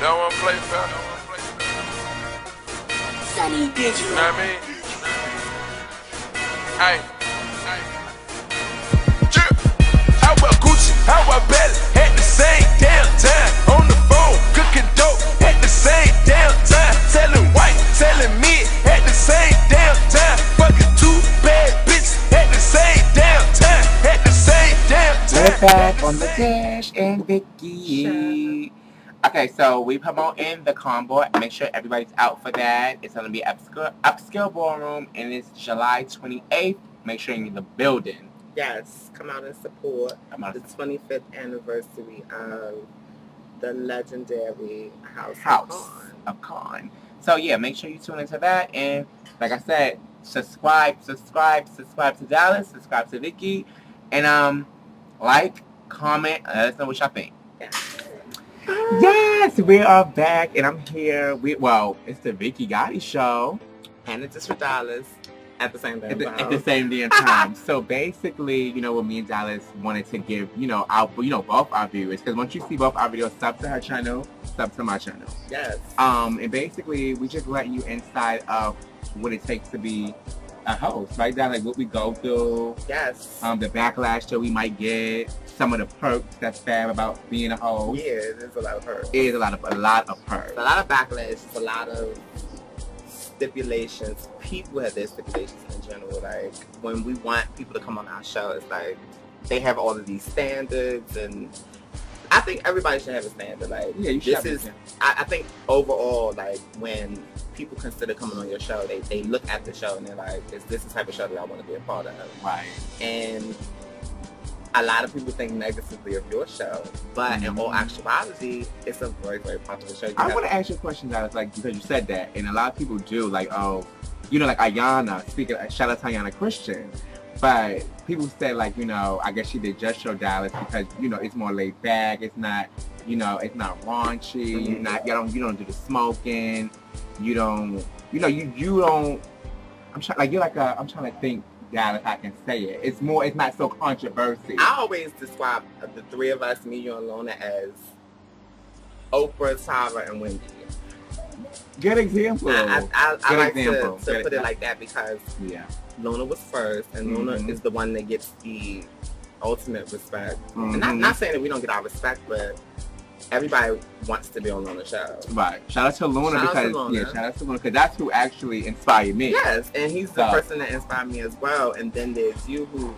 don't want to play fair. Sunny Digital. You know what I mean? Hey. How about Gucci? How about Belly? At the same damn time. On the phone, cooking dope. At the same damn time. Selling white, selling mid. At the same damn time. Fucking two bad bitches. At the same damn time. At the same damn time. We're back on the Dash and Vicky. Okay, so we promoting the combo. Make sure everybody's out for that. It's going to be upscale ballroom, and it's July 28th. Make sure you're in the building. Yes, come out and support the 25th anniversary of the legendary House of Con. So yeah, make sure you tune into that, and like I said, subscribe to Dallas, subscribe to Vicky, and like, comment, and let us know what y'all think. Yes, we are back, and I'm here. It's the Vicky Gotti show, and it's just for Dallas. At the same time. At the same damn time. So basically, what me and Dallas wanted to give, both our viewers, because once you see both our videos, sub to her channel, sub to my channel. Yes. And basically, we just let you inside of what it takes to be a host, right? Down like what we go through. Yes. The backlash that we might get, some of the perks that's bad about being a host. Yeah, there's a lot of perks. It is a lot of perks. A lot of backlash. It's a lot of stipulations. People have their stipulations in general. Like when we want people to come on our show, it's like they have all of these standards, and I think everybody should have a standard. Like I think overall, like when people consider coming on your show, they look at the show and they're like, is this the type of show that I want to be a part of? Right. And a lot of people think negatively of your show, but in all actuality, it's a very, very popular show. I want to ask you a question, Dallas, because you said that, and a lot of people do, like like Ayana, shout out to Ayana Christian, but people say, like, I guess she did just show Dallas because, it's more laid back, it's not, it's not raunchy, you don't do the smoking, you don't, I'm trying to think, Dallas, I can say it. It's not so controversial. I always describe the three of us, me, you, and Lona, as Oprah, Tara, and Wendy. Good example. I like to put it like that because Lona was first, and Lona is the one that gets the ultimate respect. And not saying that we don't get our respect, but everybody wants to be on Lona's show. Right. Shout out to Lona shout out to Lona because that's who actually inspired me. Yes, and he's the person that inspired me as well. And then there's you who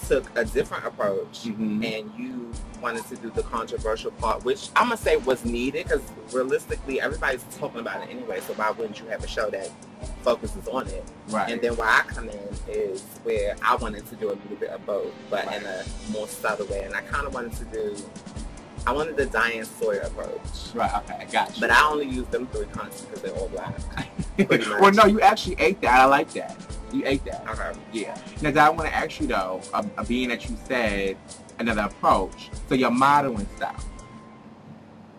took a different approach and you wanted to do the controversial part, which I'm going to say was needed because realistically everybody's talking about it anyway, so why wouldn't you have a show that focuses on it? Right. And then where I come in is where I wanted to do a little bit of both, but in a more subtle way. And I kind of wanted the Diane Sawyer approach. Right, okay, I got you. But I only use them three constants because they're all black. Well, no, you actually ate that. I like that. You ate that. Okay. Yeah. Now, I want to ask you, though, being that you said another approach, so your modeling style.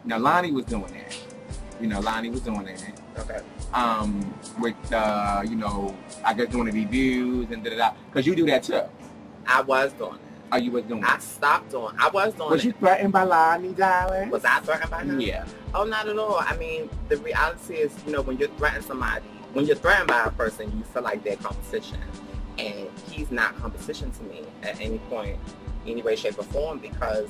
Now, Lonnie was doing that. Lonnie was doing that. Okay. With, I guess doing the reviews and da-da-da. Because you do that, too. I was doing it. Oh, you was doing it? I stopped doing it. I was doing it. Was you threatened by Lonnie, darling? Was I threatened by him? Yeah. Oh, not at all. I mean, the reality is, when you're threatening somebody, when you're threatened by a person, you feel like they're competition. And he's not competition to me at any point, any way, shape, or form, because,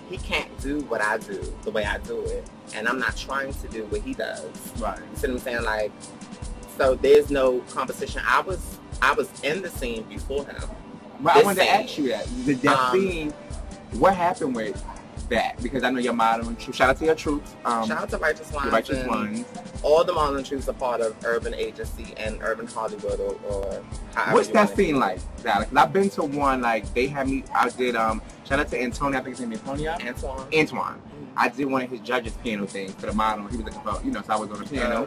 he can't do what I do the way I do it. And I'm not trying to do what he does. Right. You see what I'm saying? Like, so there's no competition. I was in the scene before him. Well, I wanted to ask you that. That scene, what happened with that? Because I know you're modeling. Shout out to your troops. Shout out to Righteous Ones. Righteous Ones. All the modeling troops are part of Urban Agency and Urban Hollywood or however. What's that scene like, Alex? I've been to one, like, they had me, I did, shout out to Antonio, I think his name is Antonio? Antoine. I did one of his judges piano things for the model. He was looking for, so I was on the piano.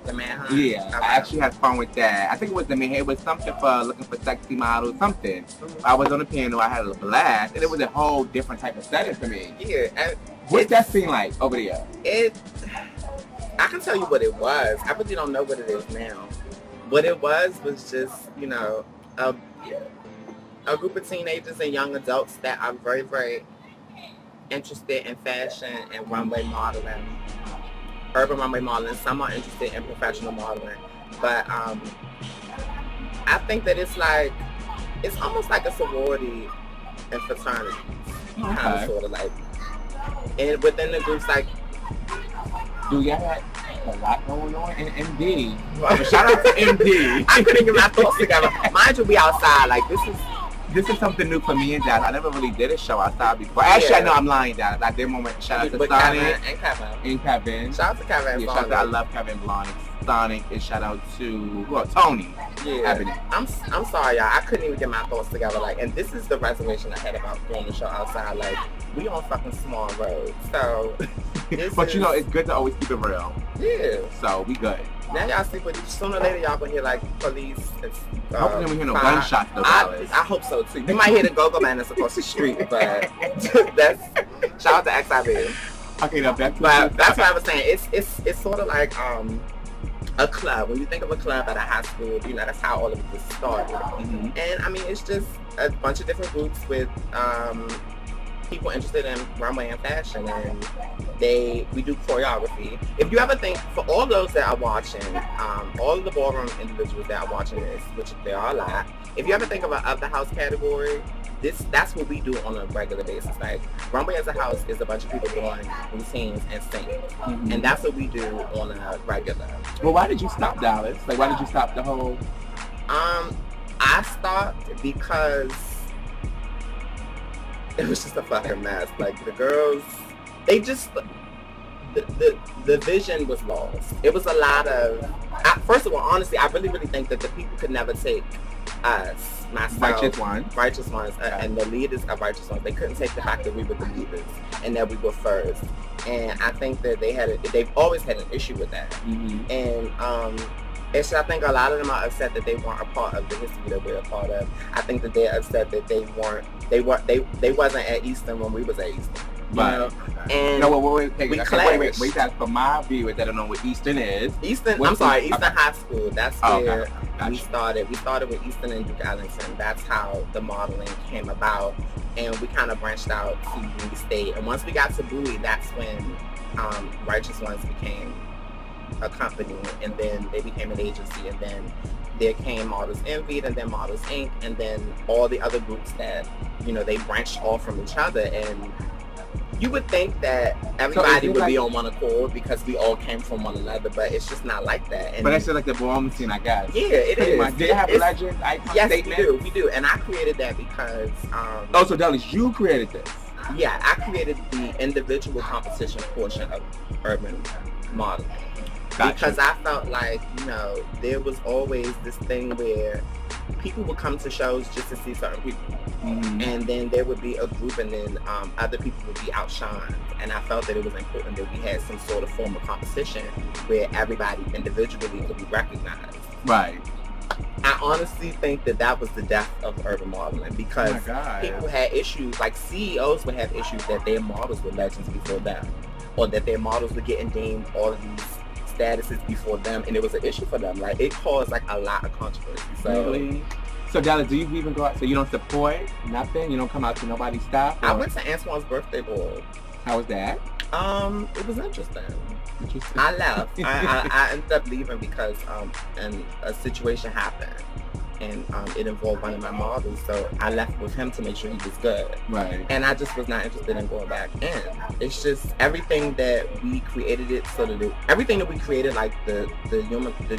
The man, huh? Yeah, okay. I actually had fun with that. I think it was the man. It was something for looking for sexy models, something. I was on the piano. I had a blast, and it was a whole different type of setting for me. Yeah. What's that scene like over there? I can tell you what it was. I really don't know what it is now. What it was just, a group of teenagers and young adults that are very, very interested in fashion and runway modeling, urban runway modeling. Some are interested in professional modeling. But I think that it's almost like a sorority and fraternity. Kind of, sort of like. And within the groups, like... Do y'all have a lot going on in MD? Shout out to MD. I couldn't get my thoughts together. Mind you, we outside. Like, this is something new for me and Dallas. I never really did a show outside before. Actually, I know I'm lying, Dallas. I did one with shout out to Sonic and Kevin. Shout out to Kevin. Yeah, shout out to, I love Kevin Lonnie. Sonic, and shout out to Tony. Yeah. Ebony. I'm sorry, y'all. I couldn't even get my thoughts together. Like, and this is the reservation I had about doing the show outside. Like, we on fucking small roads, so. But you know, it's good to always keep it real. Yeah. So we good. Now y'all see, but sooner or later y'all gonna hear like police. Hopefully we hear no gunshots though. I hope so too. You might hear the go-go man that's across the street, but that's shout out to XIB. Okay, now back to that's what I was saying. It's sort of like a club. When you think of a club at a high school, you know that's how all of it started. Mm-hmm. And I mean, it's just a bunch of different groups with people interested in runway and fashion, and we do choreography. If you ever think, for all those that are watching, all of the ballroom individuals that are watching this, which there are a lot, if you ever think of an of the house category, that's what we do on a regular basis. Like, runway as a house is a bunch of people doing routines and singing, and that's what we do on a regular. Well, why did you stop, Dallas? Like, why did you stop the whole? I stopped because it was just a fucking mess. Like, the girls, they just, the vision was lost. It was a lot of, first of all, honestly, I really, really think that the people could never take us, myself, Righteous Ones, and the leaders of Righteous Ones. They couldn't take the fact that we were the leaders and that we were first. And I think that they've always had an issue with that. Mm-hmm. And I think a lot of them are upset that they weren't a part of the history that we're a part of. I think that they're upset that they wasn't at Easton when we was at Easton. Right. And no, wait, that's from my view. I don't know what Easton is. Easton High School. That's where we started. We started with Easton and Duke Ellington. That's how the modeling came about. And we kind of branched out to Bowie State. And once we got to Bowie, that's when Righteous Ones became a company, and then they became an agency, and then there came Models Envied, and then Models Inc., and then all the other groups that, you know, they branched off from each other. And you would think that everybody would be on one accord because we all came from one another, but it's just not like that. And but that's just like the ballroom scene, I guess. Yeah, it is. They have legends, icons, yes, statements. we do. And I created that because... so Dallas, you created this? Yeah, I created the individual competition portion of urban modeling. Gotcha. Because I felt like, you know, there was always this thing where people would come to shows just to see certain people. Mm-hmm. And then there would be a group, and then other people would be outshined. And I felt that it was important that we had some sort of form of competition where everybody individually could be recognized. Right. I honestly think that was the death of urban modeling, because people had issues, like CEOs would have issues that their models were legends before them, or that their models were getting deemed all of these statuses before them, and it was an issue for them. Like, it caused like a lot of controversy. So, really? So Dallas, do you even go out? So you don't support nothing? You don't come out to nobody's stuff? I went to Antoine's birthday ball. How was that? It was interesting. I left. I ended up leaving because and a situation happened, and it involved one of my models, so I left with him to make sure he was good. Right. And I just was not interested in going back in. It's just everything that we created, everything that we created, like the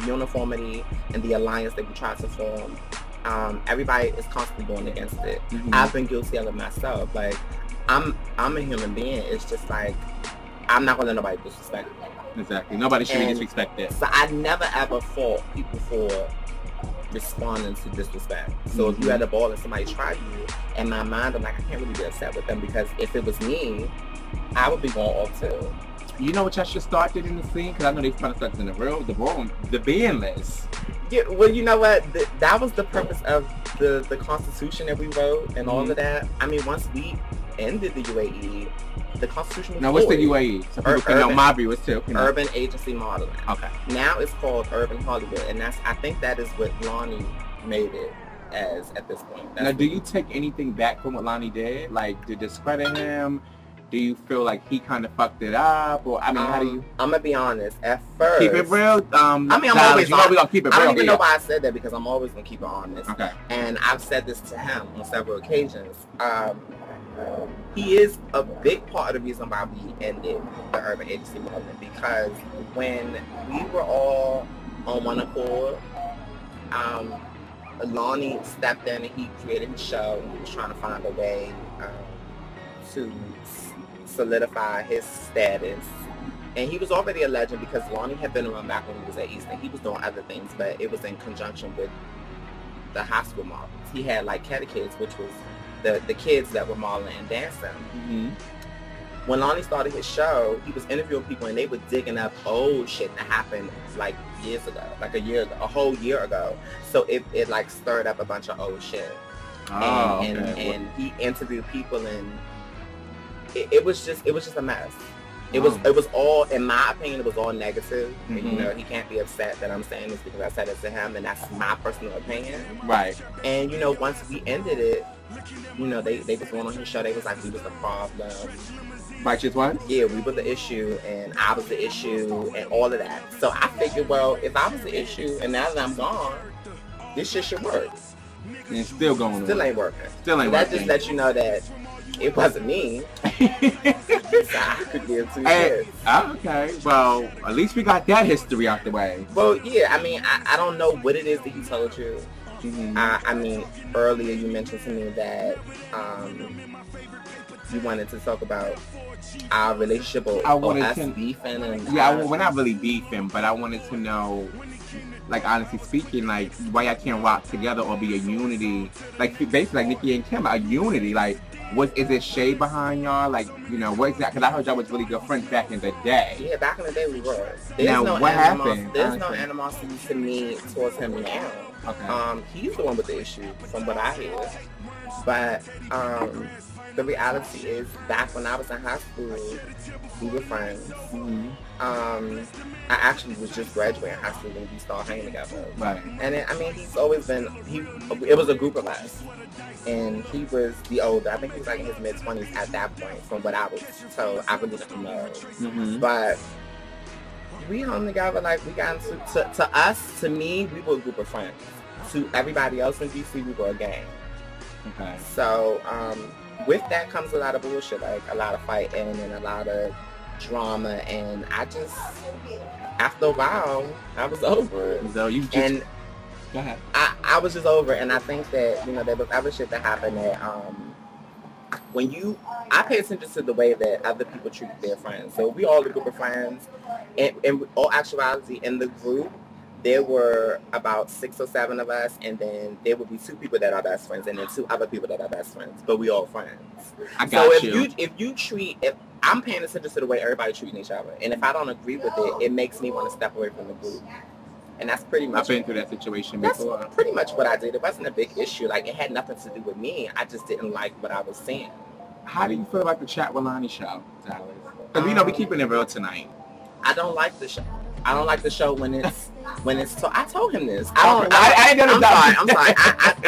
uniformity and the alliance that we tried to form. Everybody is constantly going against it. Mm-hmm. I've been guilty of it myself. Like, I'm a human being. It's just like, I'm not gonna let nobody disrespect me. Exactly. Nobody should be disrespected. So I never ever fault people for responding to disrespect. So if you had a ball and somebody tried you, in my mind, I'm like, I can't really be upset with them, because if it was me, I would be going off too. You know what y'all should start doing in the scene? Because I know they've kind of stuck in the ballroom, the ban list. Yeah, well, you know what? That was the purpose of the Constitution that we wrote and all of that. I mean, once we ended the UAE, the Constitution was Now, what's the UAE? So people can know my viewers too. Urban Agency Modeling. Okay. Now it's called Urban Hollywood, and I think that is what Lonnie made it as at this point. Now, do you take anything back from what Lonnie did? Like, to discredit him? do you feel like he kind of fucked it up, or I mean, how do you? I'm gonna be honest. At first, keep it real. I mean, I'm always. You know we gonna keep it real. I don't even know why I said that because I'm always gonna keep it honest. Okay. And I've said this to him on several occasions. He is a big part of the reason why we ended the urban agency movement, because when we were all on one accord, Lonnie stepped in and he created his show, and he was trying to find a way to solidify his status. And he was already a legend because Lonnie had been around back when he was at Eastern. He was doing other things, but it was in conjunction with the high school models. He had like Kids, which was the kids that were modeling and dancing. Mm-hmm. When Lonnie started his show, he was interviewing people and they were digging up old shit that happened like years ago, like a whole year ago. So it like stirred up a bunch of old shit. Oh, and he interviewed people, and it was just a mess. It was all, in my opinion, it was all negative. Mm-hmm. And, you know, he can't be upset that I'm saying this because I said it to him, and that's my personal opinion. Right. And you know, once we ended it, you know, they was going on his show. They was like, we was the problem. Righteous one? Yeah, we were the issue, and I was the issue, and all of that. So I figured, well, if I was the issue, and now that I'm gone, this shit should work. And it's still going on. Still ain't working. Still ain't that working. That just lets you know that it wasn't me. So I could give two shits. Okay, well, at least we got that history out the way. Well, yeah, I mean, I don't know what it is that he told you. Mm-hmm. I mean, earlier you mentioned to me that you wanted to talk about our relationship or us beefing. And we're not really beefing, but I wanted to know, like, honestly speaking, like, why y'all can't rock together or be a unity, like, basically like Nikki and Kim, a unity, like, is it shade behind y'all? Like, you know, what exactly? Because I heard y'all was really good friends back in the day. Yeah, back in the day we were. What happened? There's no animosity to me towards him now. Okay. He's the one with the issue, from what I hear. But the reality is, back when I was in high school, we were friends. Mm-hmm. I actually was just graduating high school when we started hanging together. Right. And then, I mean, he's always been, it was a group of us. And he was the older. I think he was like in his mid-20s at that point, from what I was told. I really don't know. Mm-hmm. But we hung together, like, we got into, to us, to me, we were a group of friends. To everybody else in DC, we were a gang. Okay. So, with that comes a lot of bullshit, like a lot of fighting and a lot of drama, and I just, after a while, I was over it. So you just, and go ahead. I was just over it, and I think that, you know, there was other shit that happened that, I pay attention to the way that other people treat their friends. So we all a group of friends, and in all actuality, in the group, there were about 6 or 7 of us, and then there would be 2 people that are best friends, and then 2 other people that are best friends, but we all friends. If I'm paying attention to the way everybody treating each other, and if I don't agree with it, it makes me want to step away from the group. And that's pretty much... I've been through that situation before. That's pretty much what I did. It wasn't a big issue. Like, it had nothing to do with me. I just didn't like what I was seeing. How do you feel about the Chat with Lonnie show, Dallas? Because, you know, we keeping it real tonight. I don't like the show. I don't like the show when it's I told him this. I'm sorry. I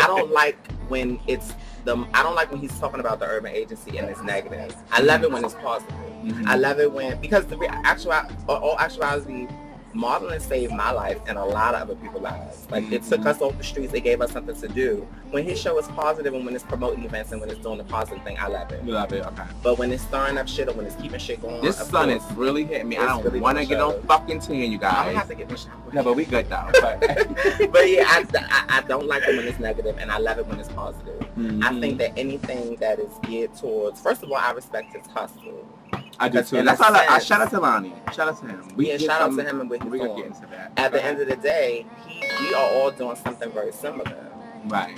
don't like when it's I don't like when he's talking about the urban agency and it's negative. I love it when it's positive. Mm-hmm. I love it because actuality, modeling saved my life and a lot of other people's lives. Like, it took us off the streets. It gave us something to do. When his show is positive and when it's promoting events and when it's doing the positive thing, I love it. You love it, okay. But when it's stirring up shit or when it's keeping shit going, this sun is really hitting me. I don't really want to get on fucking 10, you guys. I don't have to get in the shower. No, but we good though. But yeah, I don't like it when it's negative, and I love it when it's positive. Mm-hmm. I think that anything that is geared towards, first of all, I respect his hustle. I do too. That's all I shout out to Lonnie. Shout out to him. Shout out to him and what he's doing. Get into that. At the end of the day, we are all doing something very similar. Right.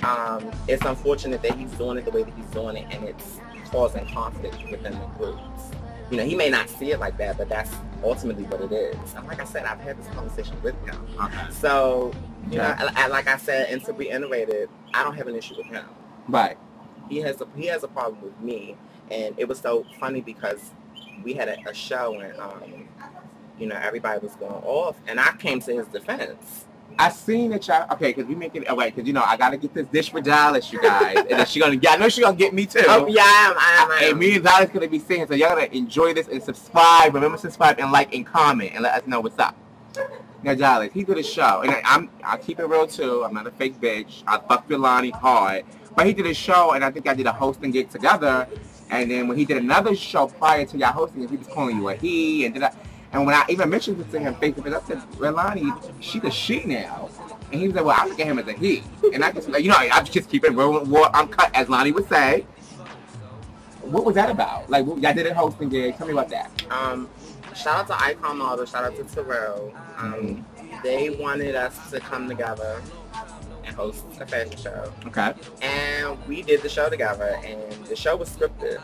It's unfortunate that he's doing it the way that he's doing it, and it's causing conflict within the groups. You know, he may not see it like that, but that's ultimately what it is. And like I said, I've had this conversation with him. Okay. So, you know, like I said, and to reiterate it, I don't have an issue with him. Right. He has a problem with me, and it was so funny because we had a show and, you know, everybody was going off, and I came to his defense. I seen that y'all, okay, because we making it, wait, because, you know, I got to get this dish for Dallas, you guys. And then I know she going to get me, too. Oh, yeah, I am. And me and Dallas going to be singing, so y'all got to enjoy this and subscribe. Remember, subscribe and like and comment and let us know what's up. Now, Dallas, he did a show, and I'll keep it real, too. I'm not a fake bitch. I fuck with Lonnie hard. But he did a show, and I think I did a hosting gig together. And then when he did another show prior to y'all hosting it, he was calling you a he, and when I even mentioned it to him face to face, I said, well, Lonnie, she's a she now. And he was like, well, I look at him as a he. And I just, you know, I just keep it real uncut, as Lonnie would say. What was that about? Like, y'all did a hosting gig. Tell me about that. Shout out to Icon Model. Shout out to Terrell. They wanted us to come together and host a fashion show. Okay. And we did the show together, and the show was scripted.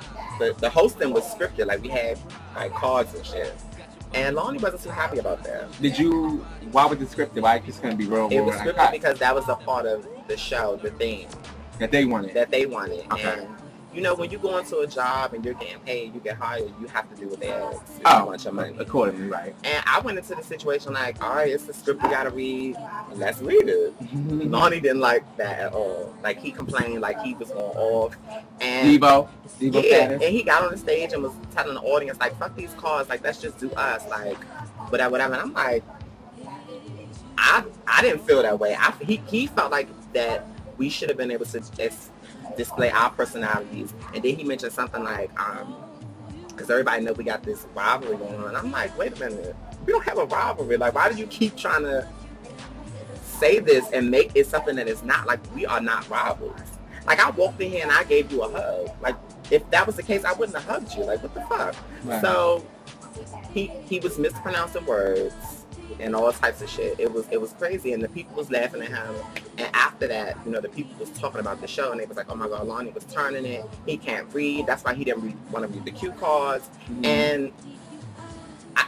The hosting was scripted. Like, we had, like, cards and shit. And Lonnie wasn't too happy about that. Why was it scripted? Why just going to be real? It was scripted because that was a part of the show, the theme. That they wanted. Okay. And, you know, when you go into a job and you're getting paid, you get hired, you have to do what they ask. You want your money. Accordingly, right. And I went into the situation like, all right, it's the script we got to read. Let's read it. Lonnie didn't like that at all. Like, he complained like he was going off. And Devo yeah, status. and he got on the stage and was telling the audience, like, fuck these cars. Like, let's just do us. Like, whatever. And I'm like, I didn't feel that way. He felt like that we should have been able to display our personalities. And then he mentioned something like, because everybody know we got this rivalry going on. And I'm like, wait a minute, we don't have a rivalry. Like, why do you keep trying to say this and make it something that is not? Like, we are not rivals. Like, I walked in here and I gave you a hug. Like, if that was the case, I wouldn't have hugged you. Like, what the fuck? Right. So he was mispronouncing words and all types of shit. It was crazy, and the people was laughing at him. And after that, you know, the people was talking about the show, and they was like, oh my God, Lonnie was turning it. He can't read. That's why he didn't want to read the cue cards. And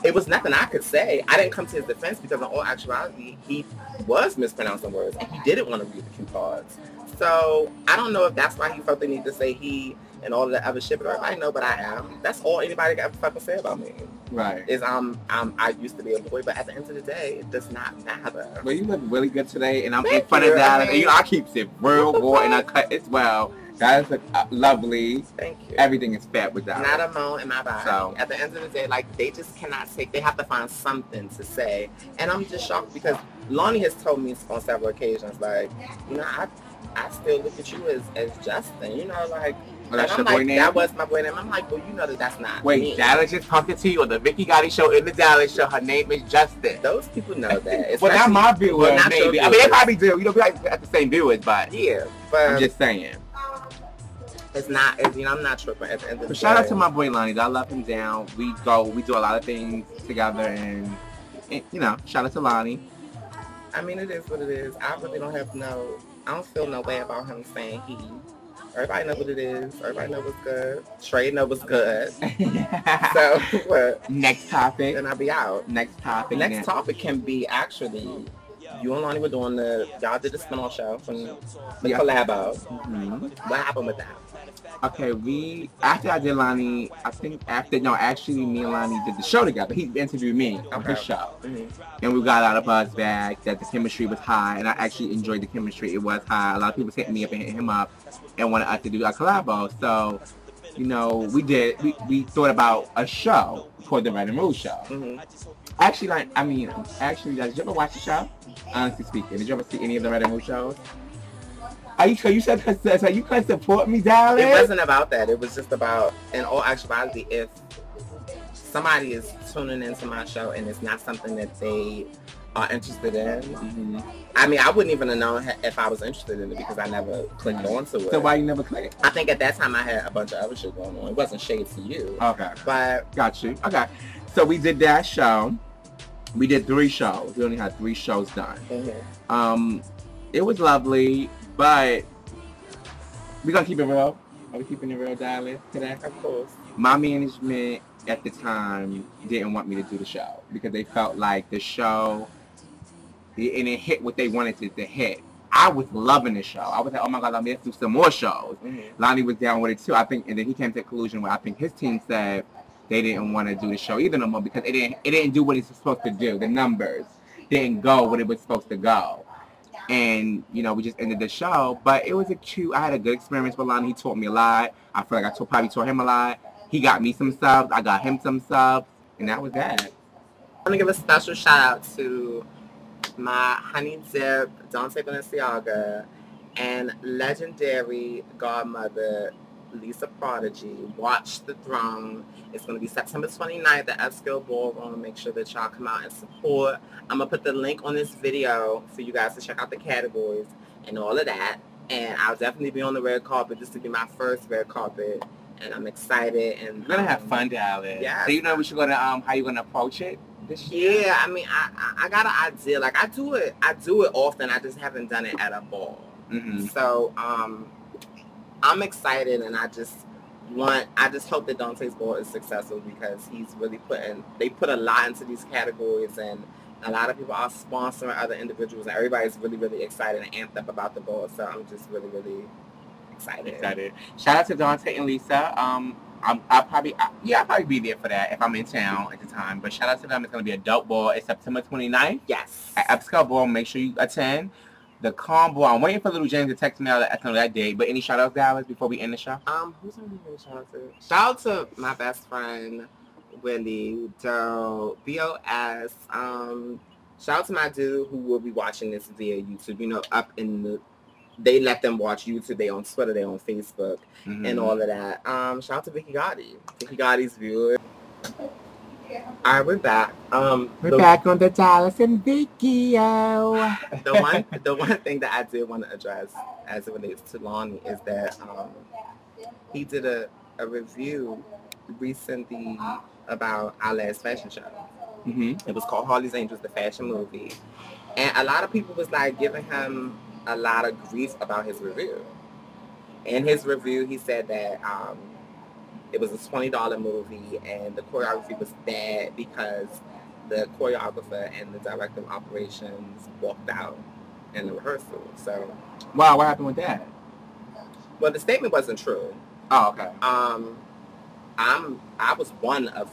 it was nothing I could say. I didn't come to his defense because in all actuality, he was mispronouncing words, and he didn't want to read the cue cards. So I don't know if that's why he felt the need to say he and all of the other shit, but everybody know but I am. That's all anybody got to fucking say about me. Right. Is I used to be a boy, but at the end of the day, it does not matter. Well, you look really good today, and I'm in front of that. And, you know, I keep it real raw and uncut as well. That is lovely. Thank you. Everything is fat with that. Not a moan in my body. So at the end of the day, like, they just cannot say. They have to find something to say, and I'm just shocked because Lonnie has told me on several occasions, like, you know, I still look at you as Justin. You know, like. Oh, that's your boy name? That was my boy name. I'm like, well, you know that's not me. Dallas just pumped it to you on the Vicky Gotti show in the Dallas show. Her name is Justin. Those people know that. Well, not my viewers, well, maybe. I mean, they probably do. You know, we like at the same viewers, but yeah. But I'm just saying. It's not. You know, I'm not tripping at the end of the day. Shout out to my boy Lonnie. I love him down. We do a lot of things together, and you know, shout out to Lonnie. I mean, it is what it is. I really don't have I don't feel no way about him saying he. Everybody know what it is. Everybody know what's good. Trey know what's good. So, what? Next topic. Then I'll be out. Next topic. Next topic can be actually, you and Lonnie were doing y'all did the spin-off show from the collabo. What happened with that? Okay, after I did Lonnie, actually me and Lonnie did the show together. He interviewed me on his show. And we got a lot of buzz back that the chemistry was high, and I actually enjoyed the chemistry. It was high. A lot of people was hitting me up and hitting him up and wanted us to do a collabo. So, you know, we thought about a show called the Red and Rouge Show. Actually, did you ever watch the show? Honestly speaking, did you ever see any of the Red and Rouge shows? You said so you couldn't support me, darling? It wasn't about that. It was just about, in all actuality, if somebody is tuning into my show and it's not something that they are interested in, I mean, I wouldn't even have known if I was interested in it because I never clicked onto it. So why you never clicked? I think at that time I had a bunch of other shit going on. It wasn't shade to you. Okay. But got you. Okay. So we did that show. We did 3 shows. We only had 3 shows done. It was lovely. But we're going to keep it real. Are we keeping it real, darling, today? Of course. My management at the time didn't want me to do the show because they felt like the show, and it hit what they wanted it to hit. I was loving the show. I was like, oh my God, let's do some more shows. Lonnie was down with it too, I think, and then he came to a conclusion where I think his team said they didn't want to do the show either no more because it didn't do what it's supposed to do, the numbers. didn't go when it was supposed to go. And, you know, we just ended the show. But it was I had a good experience with Lonnie. He taught me a lot. I feel like I probably taught him a lot. He got me some subs. I got him some subs. And that was that. I want to give a special shout out to my honey dip, Dante Balenciaga, and legendary godmother, Lisa Prodigy. Watch The Throne. It's going to be September 29th at Upscale Ballroom. Make sure that y'all come out and support. I'm going to put the link on this video for you guys to check out the categories and all of that. And I'll definitely be on the red carpet. This will be my first red carpet. And I'm excited. And we're going to have fun, Dallas. Yeah. So you know what you're going to, how you're going to approach it? Yeah, I mean, I got an idea. Like, I do it often. I just haven't done it at a ball. Mm-hmm. So, I'm excited, and I just hope that Dante's ball is successful because he's really they put a lot into these categories, and a lot of people are sponsoring other individuals, and everybody's really, really excited and amped up about the ball. So I'm just really, really excited. Shout out to Dante and Lisa. I'll probably be there for that if I'm in town at the time. But shout out to them. It's going to be a dope ball. It's September 29th. Yes. At Upscale Ball. Make sure you attend. The calm ball. I'm waiting for Little James to text me out that day. But any shout outs, Dallas, before we end the show? Who's going to be shout out to? Shout out to my best friend, Willie, BOS. Shout out to my dude who will be watching this via YouTube. You know, they let them watch YouTube. They on Twitter. They on Facebook, and all of that. Shout out to Vicky Gotti. Vicky Gotti's viewer. All right, we're back. We're back on the Dallas and Vicky. The one thing that I did want to address as it relates to Lonnie is that he did a review recently about our last fashion show. It was called Harley's Angels, the fashion movie, and a lot of people was like giving him a lot of grief about his review. In his review, he said that it was a $20 movie and the choreography was bad because the choreographer and the director of operations walked out in the rehearsal. So, wow, what happened with that? Well, the statement wasn't true. Oh, okay. I was one of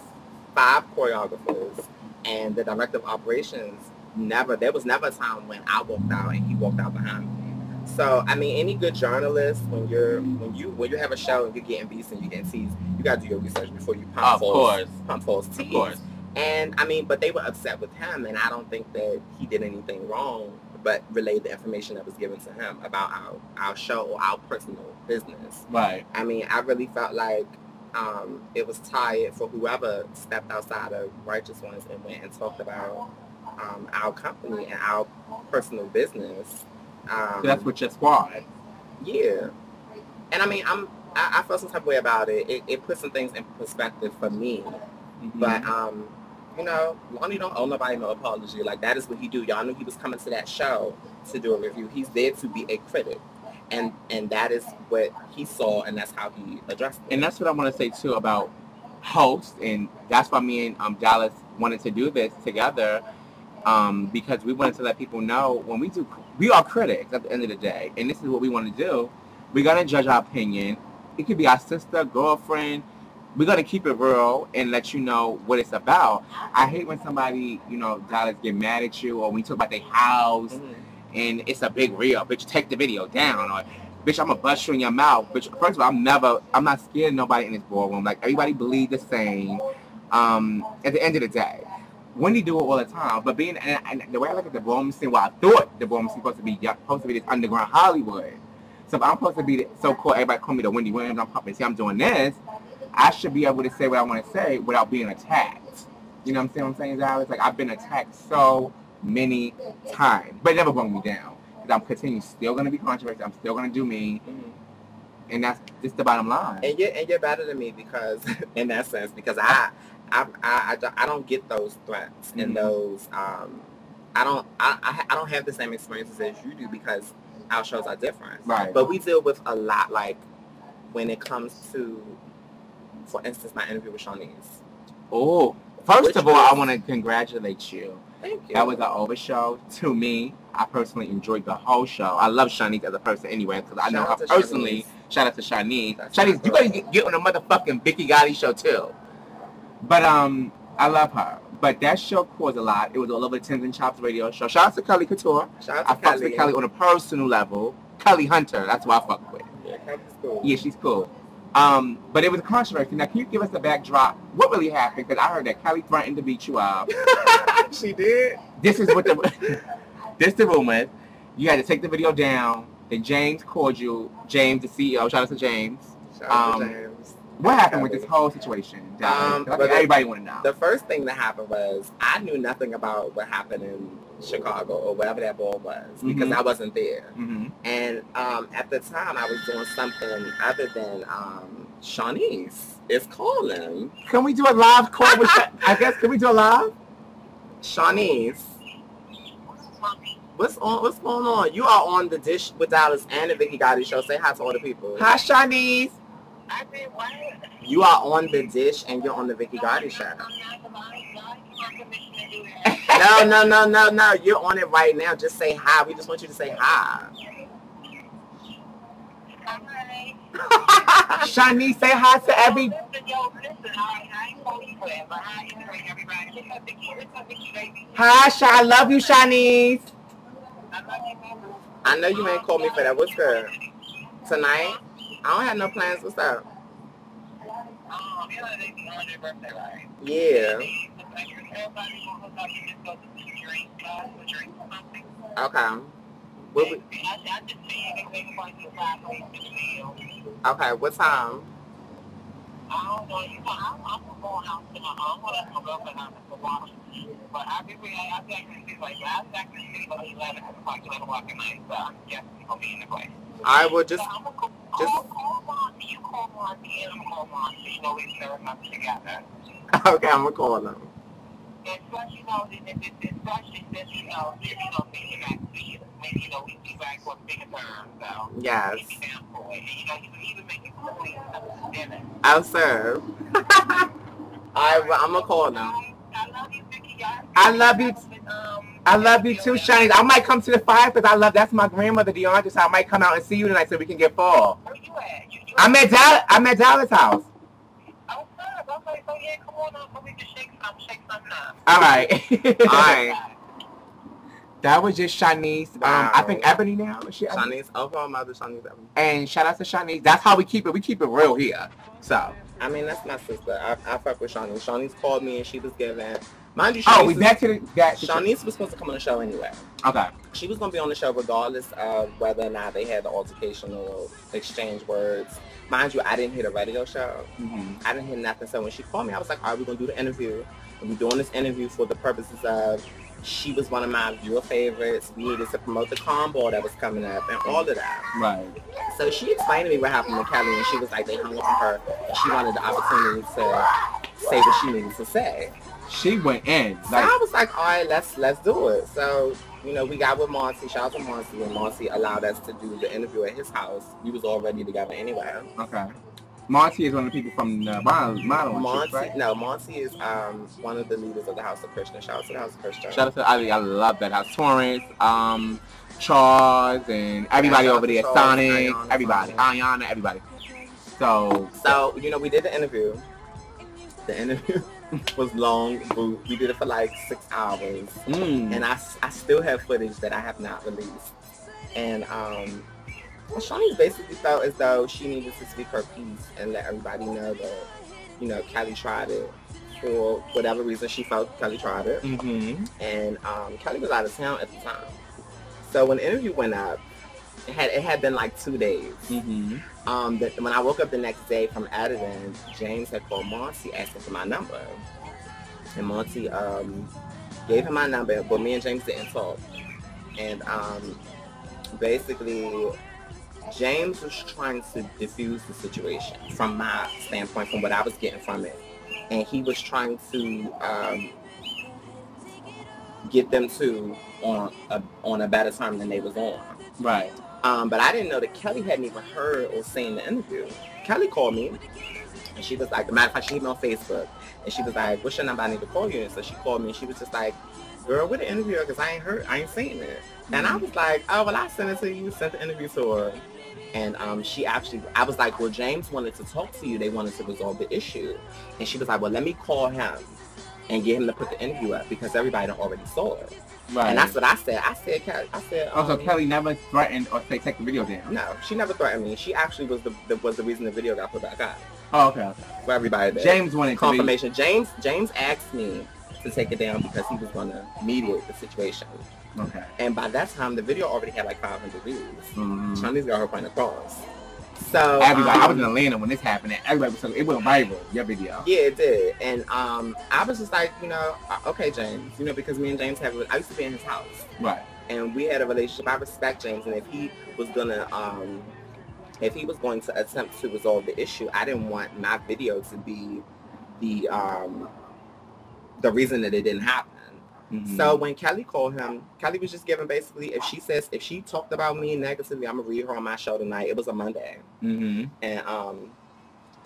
5 choreographers, and the director of operations there was never a time when I walked out and he walked out behind me. So, I mean, any good journalist, when you have a show and you're getting beats and you're getting teased, you got to do your research before you pump false tease. Of course. And, I mean, but they were upset with him, and I don't think that he did anything wrong, but relayed the information that was given to him about our show or our personal business. Right. I mean, I really felt like it was tired for whoever stepped outside of Righteous Ones and went and talked about our company and our personal business. So that's what your squad. Yeah. And I mean, I felt some type of way about it. It put some things in perspective for me. But, you know, Lonnie don't owe nobody no apology. Like, that is what he do. Y'all knew he was coming to that show to do a review. He's there to be a critic. And that is what he saw, and that's how he addressed it. And that's what I want to say, too, about hosts. And that's why me and Dallas wanted to do this together. Because we wanted to let people know when we are critics at the end of the day, and this is what we want to do. We're going to judge our opinion. It could be our sister, girlfriend. We're going to keep it real and let you know what it's about. I hate when somebody, you know, Dallas get mad at you, or when you talk about their house and it's a big reel. Bitch, take the video down, or bitch, I'm going to bust you in your mouth. Bitch, first of all, I'm not scared of nobody in this ballroom. Like, everybody believes the same at the end of the day. Wendy do it all the time, but and the way I look at the ballroom scene, well, I thought the ballroom scene supposed to be this underground Hollywood. So if I'm supposed to be so cool, everybody call me the Wendy Williams, I'm doing this, I should be able to say what I want to say without being attacked. You know what I'm saying, Alex? Like, I've been attacked so many times, but it never brought me down. Because I'm still going to be controversial, I'm still going to do me, and that's just the bottom line. And you're better than me because, in that sense, because I don't get those threats and those I don't have the same experiences as you do because our shows are different. Right. But we deal with a lot, like when it comes to, for instance, my interview with Shaunis. Oh, first of all, I want to congratulate you. Thank you. That was an over show to me. I personally enjoyed the whole show. I love Shaunis as a person anyway because I know her personally. Shaunis. Shout out to Shaunis. Shaunis, you gotta get on the motherfucking Vicky Gotti show too. But I love her. But that show caused a lot. It was all over the Tins and Chops radio show. Shout out to Kelly Couture. Shout out to I fucks with Kelly on a personal level. Kelly Hunter, that's who I fuck with. Yeah, Kelly's cool. Yeah, she's cool. But it was a controversy. Now, can you give us a backdrop? What really happened? Because I heard that Kelly threatened to beat you up. She did? This is what this the rumor. You had to take the video down. Then James called you. James, the CEO. Shout out to James. Shout out to James. What happened with this whole situation? Everybody want to know. The first thing that happened was I knew nothing about what happened in Chicago or whatever that ball was because I wasn't there. And at the time I was doing something other than Shaunis is calling. Can we do a live call with I guess, can we do a live? Shaunis. What's going on? You are on the Dish with Dallas and the Vicky Gotti show. Say hi to all the people. Hi, Shaunis. I did what? You are on the Dish and you're on the Vicky Gotti show. No. You're on it right now. Just say hi. We just want you to say hi. Hi. Shaunis, say hi to every... Hi, I love you, Shaunis. I know you ain't called me for that. What's good? Tonight? I don't have no plans. What's up? Yeah. Okay. Okay, what time? I don't know. I'm going out to my girlfriend out to watch. But I actually like I was actually sleep about 11 o'clock at night, so I'm definitely gonna be in the place. I will just. I'm gonna call Monty. You call Monty, and I'm gonna call Monty. You know, we serve nothing together. Okay, I'm gonna call them. And plus, you know, especially since thinking back to you, maybe we be back for bigger terms. So yes. And you can even make it cool dinner. I'll serve. I'm gonna call them. I love you, Vicky Gotti. I love you. I love you too, Shaunis. I might come to the fire because that's my grandmother, DeAndre, so I might come out and see you tonight so we can get full. Where you at? I'm at Dallas' house. Oh, good. Okay, so yeah, come on up so we can shake something up. All right. All right. That was just Shaunis. Wow. I think Ebony now. Shaunis, my mother, Shaunis Ebony. And shout out to Shaunis. That's how we keep it. We keep it real here. So. I mean, that's my sister. I fuck with Shaunis. Shaunis called me and she was giving. Mind you, we back to that. Shaunis was supposed to come on the show anyway. Okay. She was going to be on the show regardless of whether or not they had the altercation or exchange words. Mind you, I didn't hear the radio show. I didn't hear nothing. So when she called me, I was like, all right, we're going to do the interview. And we're doing this interview for the purposes of she was one of my viewer favorites. We needed to promote the combo that was coming up and all of that. Right. So she explained to me what happened with Kelly, and she was like, they hung up on her, and she wanted the opportunity to say what she needed to say. She went in. So I was like, all right, let's do it. So, we got with Monty. Shout out to Monty, and Monty allowed us to do the interview at his house. We was already together anyway. Okay. Monty is one of the people from the modeling. Right? No, Monty is one of the leaders of the House of Christian. Shout out to the House of Christian. Shout out to I love that house. Torrance, Charles, and everybody over there. Sonic, everybody. Ayana, everybody. So we did the interview. The interview was long. We did it for like 6 hours. And I still have footage that I have not released. And Shaunis basically felt as though she needed to speak her piece and let everybody know that, Kelly tried it. For whatever reason, she felt Kelly tried it. And Kelly was out of town at the time. So when the interview went up, it had been like 2 days. When I woke up the next day from editing, James had called Monty asking for my number. And Monty gave him my number, but me and James didn't talk. And basically, James was trying to diffuse the situation from my standpoint, from what I was getting from it. And he was trying to get them two on a better term than they was on. Right. But I didn't know that Kelly hadn't even heard or seen the interview. Kelly called me, and she was like, matter of fact, she hit me on Facebook, and she was like, what's your number? I need to call you. And so she called me, and she was just like, girl, where the interview? Because I ain't seen it. And I was like, oh, well, I sent it to you, sent the interview to her. And I was like, well, James wanted to talk to you. They wanted to resolve the issue. And she was like, well, let me call him. and get him to put the interview up because everybody already saw it. Right. And that's what I said. I said, so Kelly never threatened or say take the video down? No, she never threatened me. She actually was the reason the video got put back up. Oh, okay. For everybody there. James wanted confirmation. James asked me to take it down because he was going to mediate the situation. Okay. And by that time, the video already had like 500 views. Mm-hmm. Shaunis got her point across. So everybody, I was in Atlanta when this happened, and everybody was talking. It went viral. Your video. Yeah, it did. And I was just like, you know, okay, James, you know, because me and James I used to be in his house. Right. And we had a relationship. I respect James, and if he was going to attempt to resolve the issue, I didn't want my video to be the reason that it didn't happen. Mm-hmm. So when Kelly called him, Kelly was just giving basically, if she talked about me negatively, I'm gonna read her on my show tonight. It was a Monday. Mm-hmm. And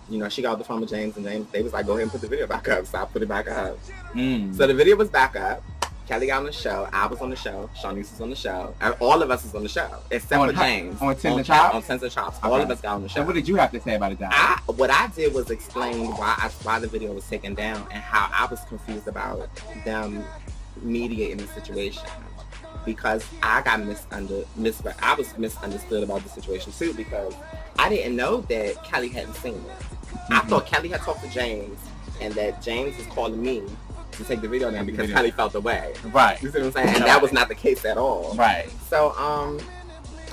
you know, she got the phone with James, and James, they was like, go ahead and put the video back up. So I put it back up. So the video was back up. Kelly got on the show. I was on the show. Shaunis was on the show. All of us was on the show, except for James. On Tens and Chops? On Tens and Chops. Okay. All of us got on the show. So what did you have to say about it, Don? What I did was explain why the video was taken down and how I was confused about them mediating the situation, because I got I was misunderstood about the situation too, because I didn't know that Kelly hadn't seen it. Mm-hmm. I thought Kelly had talked to James and that James was calling me to take the video down because Kelly felt the way. Right. You see what I'm saying? And that was not the case at all. Right. So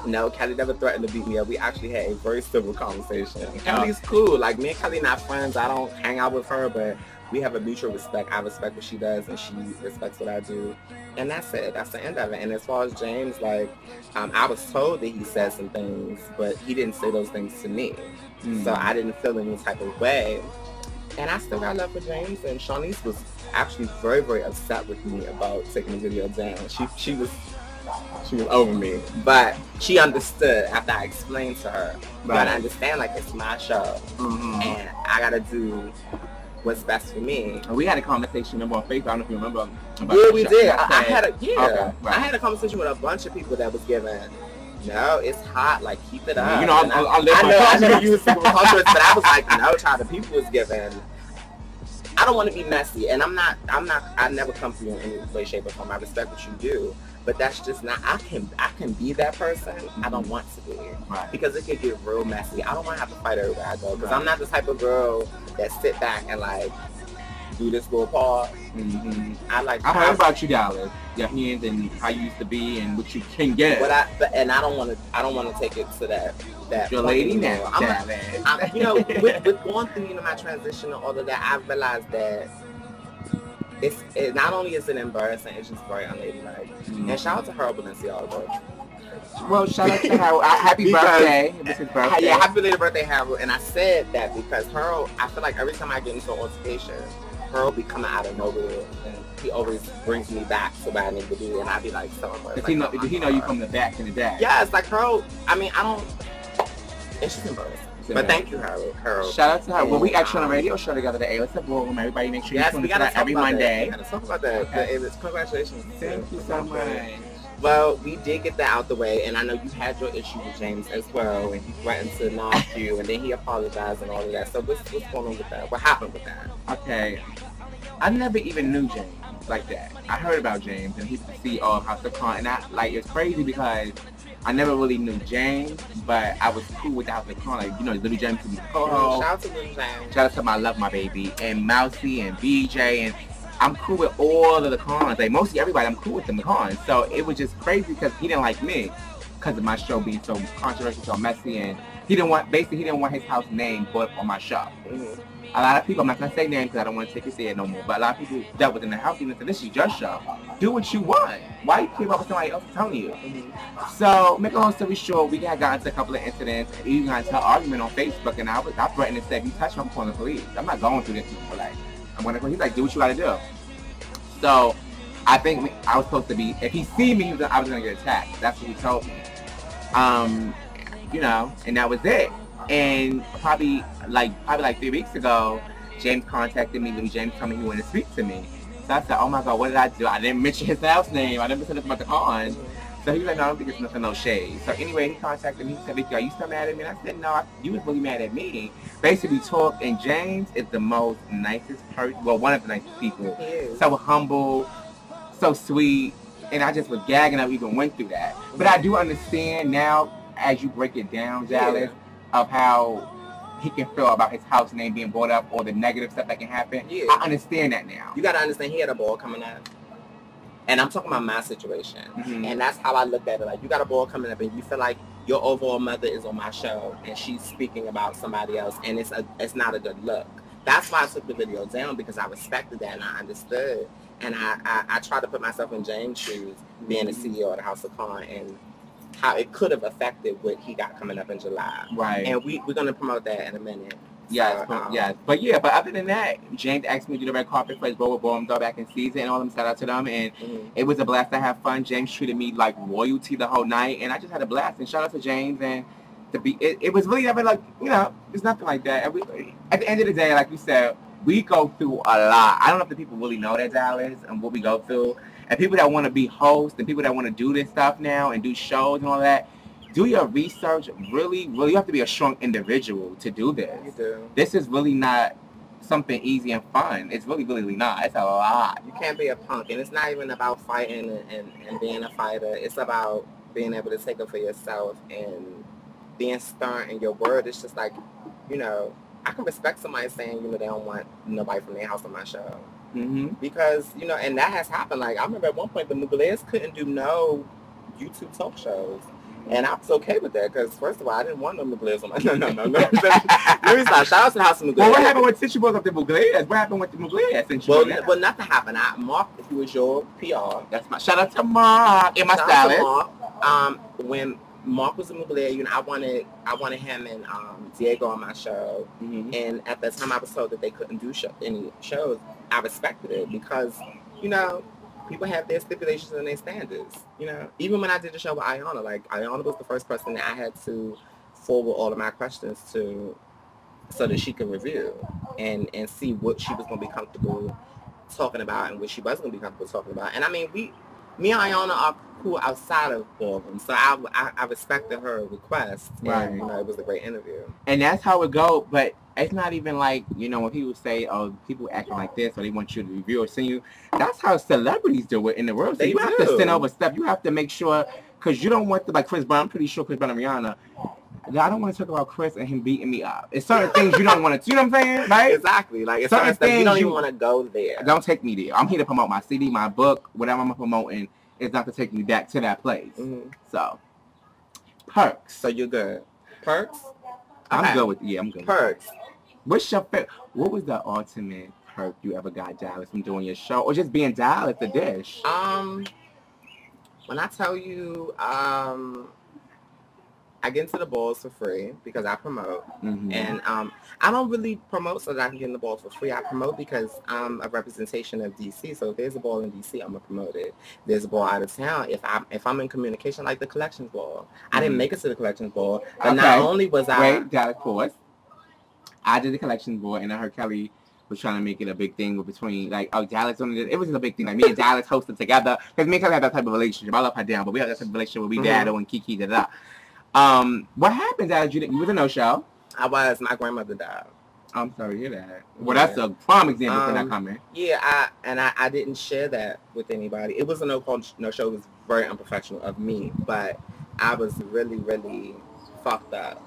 no, Kelly never threatened to beat me up. We actually had a very civil conversation. And Kelly's cool. Like, me and Kelly not friends. I don't hang out with her, but we have a mutual respect. I respect what she does, and she respects what I do. And that's it. That's the end of it. And as far as James, like, I was told that he said some things, but he didn't say those things to me. So I didn't feel any type of way. And I still got love for James. And Shaunis was actually very, very upset with me about taking the video down. She was over me. But she understood after I explained to her. You gotta understand, like, it's my show. And I gotta do what's best for me. We had a conversation on Facebook. I don't know if you remember. Yeah, we did. I had a conversation with a bunch of people that was giving, no, it's hot, like, keep it up. You know, I know you was super culture, but I was like, no, child, the people was giving. I don't want to be messy, and I never come for you in any way, shape, or form. I respect what you do, but that's just not, I can be that person. I don't want to be. Right. Because it could get real messy. I don't want to have to fight everywhere I go, because I'm not the type of girl that sit back and, like, do this little part. I heard about you, Dallas. Your hands and how you used to be and what you can get. But I don't want to take it to that your lady now. I'm you know, with going through, you know, my transition and all of that, I've realized that it not only is it embarrassing, it's just very unladylike. And shout out to her Balenciaga. Well, shout out to her. Happy birthday. It was his birthday. Yeah, happy belated birthday, Harold. And I said that because Harold, I feel like every time I get into an altercation, Harold be coming out of nowhere, and he always brings me back to what I need to do, and I be like, so much. Did he know you from the back in the day? Yeah, it's like Harold. I mean, it's just embarrassing. But thank you, Harold. Shout out to her. Well, we actually on a radio show together today. Let's have Ballroom. Everybody make sure you tune in every Monday. We gotta talk about that. Okay. Congratulations. Thank you so much. Well, we did get that out the way, and I know you had your issue with James as well, and he threatened to knock you, and then he apologized and all of that. So what's going on with that? What happened with that? Okay. I never even knew James like that. I heard about James, and he's the CEO of House of Con, and it's crazy because I never really knew James, but I was cool with the House of Con. Like, you know, Little James to be co-host. Shout out to Little James. Shout out to my Love My Baby, and Mousy, and BJ, and I'm cool with all of the cons. Like, mostly everybody, I'm cool with them, the cons. So it was just crazy because he didn't like me because of my show being so controversial, so messy, and he didn't want his house name put on my show. A lot of people, I'm not going to say names because I don't want to take it there no more, but a lot of people that was in the house even said, this is your show. Do what you want. Why you care about what somebody else is telling you? So, make a long story short, we got into a couple of incidents, even got into an argument on Facebook, and I threatened to say, if you touch me, I'm calling the police. I'm not going through this. Like, I'm going to go. He's like, do what you got to do. So, I think I was supposed to be, if he see me, I was going to get attacked. That's what he told me. You know, and that was it. And probably like 3 weeks ago, James contacted me. Little James told me he wanted to speak to me. So I said, oh my God, what did I do? I didn't mention his house name. I didn't mention anything about the con. So he was like, no, I don't think it's nothing, no shade. So anyway, he contacted me. He said, Vicky, are you still mad at me? And I said, no, you was really mad at me. Basically, we talked, and James is the most nicest person. Well, one of the nicest people. He is. So humble, so sweet. And I just was gagging. I even went through that. But I do understand now, as you break it down, Dallas, of how he can feel about his house name being brought up or the negative stuff that can happen. Yeah. I understand that now. You got to understand he had a ball coming up. And I'm talking about my situation. And that's how I looked at it. Like, you got a ball coming up and you feel like your overall mother is on my show and she's speaking about somebody else and it's not a good look. That's why I took the video down, because I respected that and I understood. And I tried to put myself in James' shoes, being the CEO of the House of Con, and how it could have affected what he got coming up in July. Right. And we're going to promote that in a minute. Yes, So, yes. But yeah, but other than that, James asked me to do the red carpet for his Ballroom back in season and all them. Shout out to them. And it was a blast to have fun. James treated me like royalty the whole night. And I just had a blast. And shout out to James. And it was really never like, you know, it's nothing like that. At the end of the day, like you said, we go through a lot. I don't know if the people really know that, Dallas, and what we go through. And people that want to be hosts and people that want to do this stuff now and do shows and all that, do your research. Really, you have to be a strong individual to do this. You do. This is really not something easy and fun. It's really, really not. It's a lot. You can't be a punk. And it's not even about fighting and being a fighter. It's about being able to take up for yourself and being stern in your word. It's just like, you know, I can respect somebody saying, you know, they don't want nobody from their house on my show. Because, you know, and that has happened. Like, I remember at one point the Mughalias couldn't do no YouTube talk shows. And I was okay with that, because first of all, I didn't want no Mughalias on my no. Let me stop. Shout out to the House of Mughalias. Well, what happened with Tissue Boys of the Mughalias? What happened with the Mughalias? Well, nothing happened. Mark, if you was your PR. That's my shout out to Mark and my stylist. When Mark was a Mughalia, you know, I wanted him and Diego on my show. And at the time I was told that they couldn't do any shows, I respected it, because, you know, people have their stipulations and their standards, you know. Even when I did the show with Ayana, like, Ayana was the first person that I had to forward all of my questions to so that she could review and see what she was going to be comfortable talking about and what she wasn't going to be comfortable talking about. And I mean, me and Ayana are cool outside of Ballroom, so I respected her request. Right. And, you know, it was a great interview. And that's how it go, but it's not even like, you know, when people say, oh, people acting like this or they want you to review or send you, that's how celebrities do it in the world. So you have to send over stuff. You have to make sure, because you don't want to, like Chris Brown, I'm pretty sure Chris Brown and Rihanna, I don't want to talk about Chris and him beating me up. It's certain things you don't want to, you know what I'm saying, right? Exactly. Like, it's certain things you don't even want to go there. Don't take me there. I'm here to promote my CD, my book, whatever I'm promoting. It's not to take me back to that place. So, perks. So you're good. Perks? I'm good with, I'm good perks. With what's your favorite? What was the ultimate perk you ever got, Dallas, from doing your show, or just being Dallas the dish? When I tell you, I get into the balls for free because I promote. And I don't really promote so that I can get in the balls for free. I promote because I'm a representation of DC. So if there's a ball in DC, I'm gonna promote it. There's a ball out of town. If I'm in communication, like the collections ball, I didn't make it to the collections ball, but not only was I Dallas, pause. I did the collections ball, and I heard Kelly was trying to make it a big thing between, like, oh, Dallas only did, it wasn't a big thing. Like, me and Dallas hosted together, because me and Kelly have that type of relationship. I love her down, but we have that type of relationship where we dad and Kiki, da-da. What happened, Dallas? You was a no-show. I was. My grandmother died. I'm sorry to hear that. Well, that's a prime example for not coming. Yeah, I didn't share that with anybody. It was a no-show. It was very unprofessional of me, but I was really, really fucked up.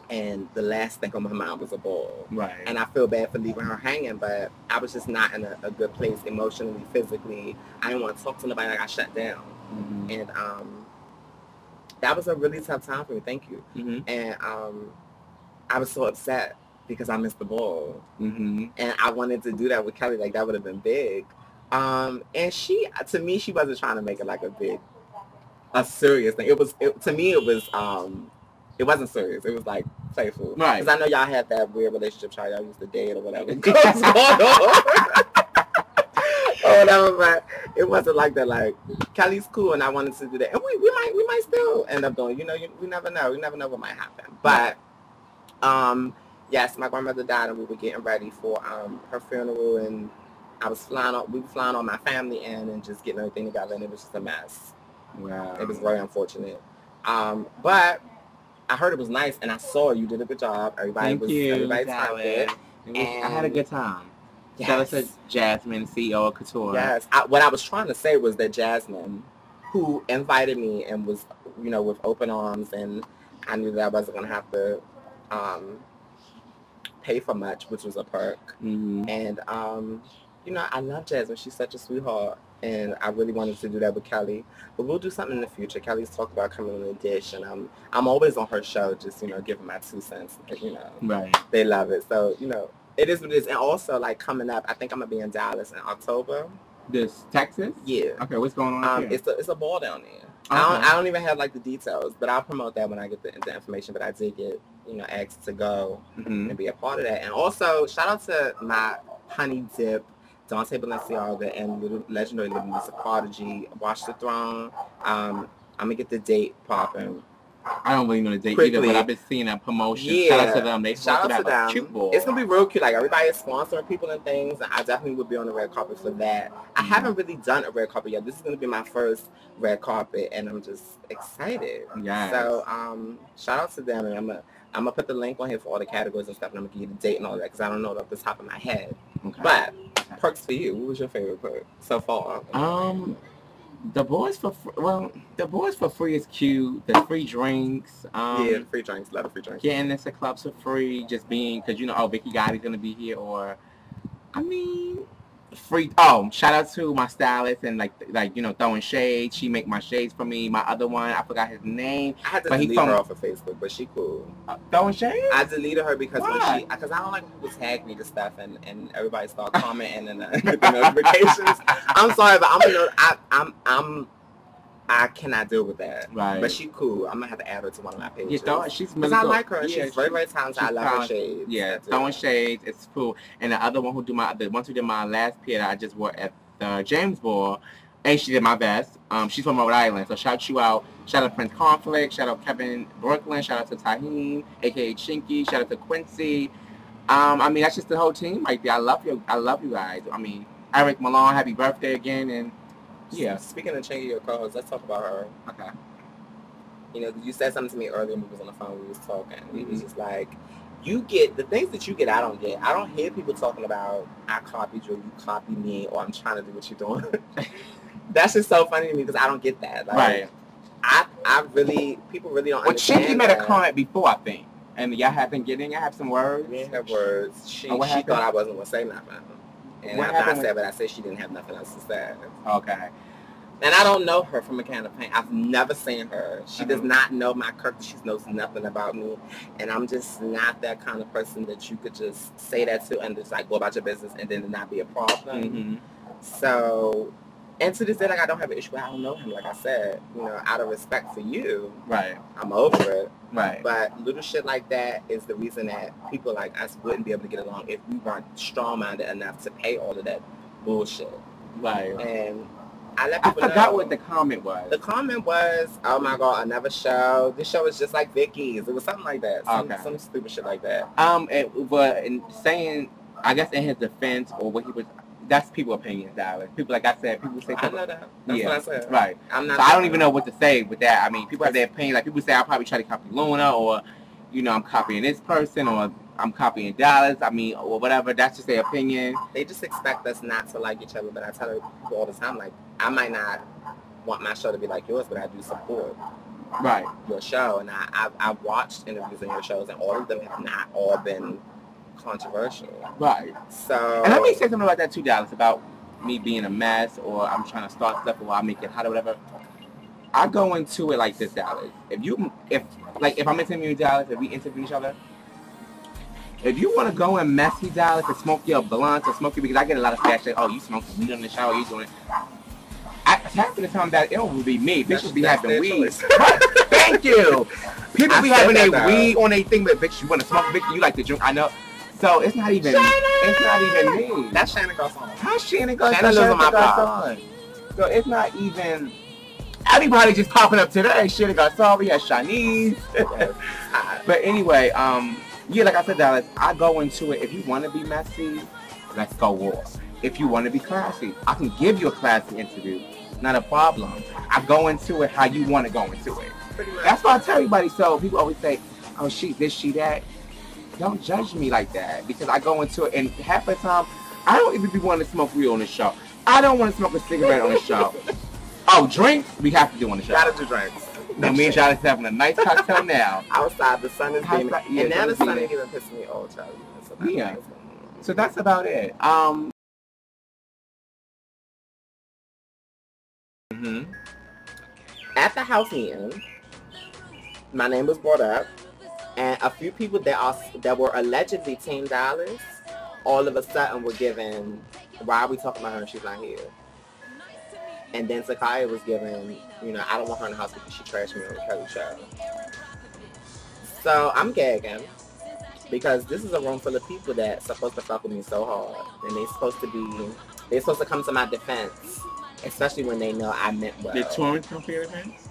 And the last thing on my mind was a ball. Right. And I feel bad for leaving her hanging, but I was just not in a good place emotionally, physically. I didn't want to talk to nobody. Like, I shut down. And that was a really tough time for me. Thank you. And I was so upset because I missed the ball. And I wanted to do that with Kelly. Like, that would have been big. And she, to me, she wasn't trying to make it like a serious thing. To me, it wasn't serious. It was like playful. Right. Because I know y'all had that weird relationship, y'all used to date or whatever. But it wasn't like that. Like, Kelly's cool, and I wanted to do that, and we might still end up doing. You know, we never know. We never know what might happen. But yes, my grandmother died, and we were getting ready for her funeral, and we were flying on my family and just getting everything together, and it was just a mess. Wow. It was very unfortunate. But I heard it was nice, and I saw you did a good job. Everybody timed it. I had a good time. Yes. Shout out to Jasmine, CEO of Couture. Yes. What I was trying to say was that Jasmine, who invited me and was, you know, with open arms, and I knew that I wasn't going to have to pay for much, which was a perk. Mm-hmm. And, you know, I love Jasmine. She's such a sweetheart. And I really wanted to do that with Kelly. But we'll do something in the future. Kelly's talked about coming on a dish, and I'm always on her show, just, you know, giving my 2 cents. You know, right. They love it. So, you know, it is what it is. And also, like, coming up, I think I'm going to be in Dallas in October. This Texas? Yeah. Okay, what's going on here? It's a ball down there. Okay. I don't even have, like, the details, but I'll promote that when I get the information. But I did get, you know, asked to go and be a part of that. And also, shout out to my honey dip, Dante Balenciaga, and legendary Little Miss Prodigy, Watch the Throne. I'm going to get the date popping. I don't really know the date Quickly. either, but I've been seeing that promotion. Yeah. Shout out to them. They Shout out to them. Cute ball. It's going to be real cute. Like, everybody is sponsoring people and things, and I definitely would be on the red carpet for that. I haven't really done a red carpet yet. This is going to be my first red carpet, and I'm just excited. Yes. So, shout out to them, and I'm gonna put the link on here for all the categories and stuff, and I'm going to give you the date and all that, because I don't know it off the top of my head. Okay. But, perks for you. What was your favorite perk so far? The boys for free is cute. The free drinks. Yeah, free drinks. Love the free drinks. Getting into clubs for free, just being, because you know, oh, Vicky Gotti's gonna be here, or I mean, free. Oh, shout out to my stylist and like you know, throwing shade. She make my shades for me. My other one, I forgot his name. I had to delete her off of Facebook, but she cool. Throwing shade? I deleted her because because I don't like when people tag me to stuff and everybody start commenting and get the notifications. I'm sorry, but I cannot deal with that. Right. But she cool. I'm gonna have to add her to one of my pages. Yeah, she's really I cool. like her. Yeah, she's very, very talented. I love her shades. Yeah, throwing shades. It's cool. And the other one the ones who did my last pier that I just wore at the James Ball, and she did my best. She's from Rhode Island, so shout you out. Shout out to Prince Conflict. Shout out Kevin Brooklyn. Shout out to Taheen, aka Chinky. Shout out to Quincy. I mean, that's just the whole team right there. I love you guys. I mean, Eric Malone, happy birthday again, and yeah. Speaking of changing your co-host, let's talk about her. Okay. You know, you said something to me earlier when we was on the phone. We was talking. It was just like, you get the things that you get. I don't get. I don't hear people talking about I copied you, or you copied me, or I'm trying to do what you're doing. That's just so funny to me because I don't get that. Like, right. People really don't understand. Well, Chinky made a comment before, I think, and y'all have been getting. I have some words. We have words. She thought I wasn't gonna say nothing. And I said, but I said she didn't have nothing else to say. Okay. And I don't know her from a can of paint. I've never seen her. She does not know my character. She knows nothing about me. And I'm just not that kind of person that you could just say that to and just like go about your business and then it not be a problem. Mm-hmm. So, and to this day, like I don't have an issue with I don't know him. Like I said, you know, out of respect for you, right? I'm over it. Right. But little shit like that is the reason that people like us wouldn't be able to get along if we weren't strong-minded enough to pay all of that bullshit. Right. And I let people know. I forgot what the comment was. The comment was, oh my God, another show. This show is just like Vicky's. It was something like that. Some stupid shit like that. But in saying, I guess in his defense, or what he was, that's people's opinions, darling. People, like I said, people say. I know that. That's what I said. Right. I'm not. So I don't even know what to say with that. I mean, people have their opinion. Like people say, I'll probably try to copy Luna, or, you know, I'm copying this person, or I'm copying Dallas. I mean, or whatever. That's just their opinion. They just expect us not to like each other. But I tell people all the time, like, I might not want my show to be like yours, but I do support your show. And I've watched interviews in your shows, and all of them have not all been controversial. Right. So. And let me say something about that too, Dallas, about me being a mess, or I'm trying to start stuff, or I make it hot or whatever. I go into it like this, Dallas. If I'm interviewing Dallas, if we interview each other, if you want to go and messy, Dallas, and smoke your blunt or smoke your, because I get a lot of flash, like, oh, you smoking weed in the shower, you doing it. Half of the time that it will be me. Bitches be having weed. Thank you. People be having their weed on their thing, but bitch, you want to smoke, bitch, you like to drink. I know. So it's not even. Shannon! It's not even me. That's Shannon Garcon. How Shannon Garcon? Shannon lives on my block. So it's not even. Everybody just popping up today. Shannon Garcon. We had Shaunis. But anyway, yeah, like I said, Dallas, I go into it. If you want to be messy, let's go war. If you want to be classy, I can give you a classy interview. Not a problem. I go into it how you want to go into it. That's why I tell everybody. So people always say, oh, she this, she that. Don't judge me like that because I go into it and half the time, I don't even be wanting to smoke weed on the show. I don't want to smoke a cigarette on the show. Oh, drinks? We have to do on the show. Gotta do drinks. No, me and Shaunis having a nice cocktail now. Outside, the sun is beaming. Yeah, and now the sun ain't even pissing me off, Charlie. So yeah. So that's about it. At the house meeting, my name was brought up, and a few people that were allegedly $10, all of a sudden were given, why are we talking about her and she's not here? And then Sakaya was given, you know, I don't want her in the house because she trashed me on the Kelly show. So I'm gagging because this is a room full of people that's supposed to fuck with me so hard. And they're supposed to come to my defense, especially when they know I meant well. Did Torrance come for your defense?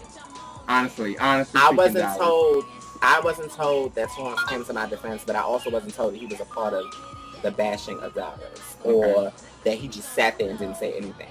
Honestly. I wasn't told that Torrance came to my defense, but I also wasn't told that he was a part of the bashing of Dallas or that he just sat there and didn't say anything.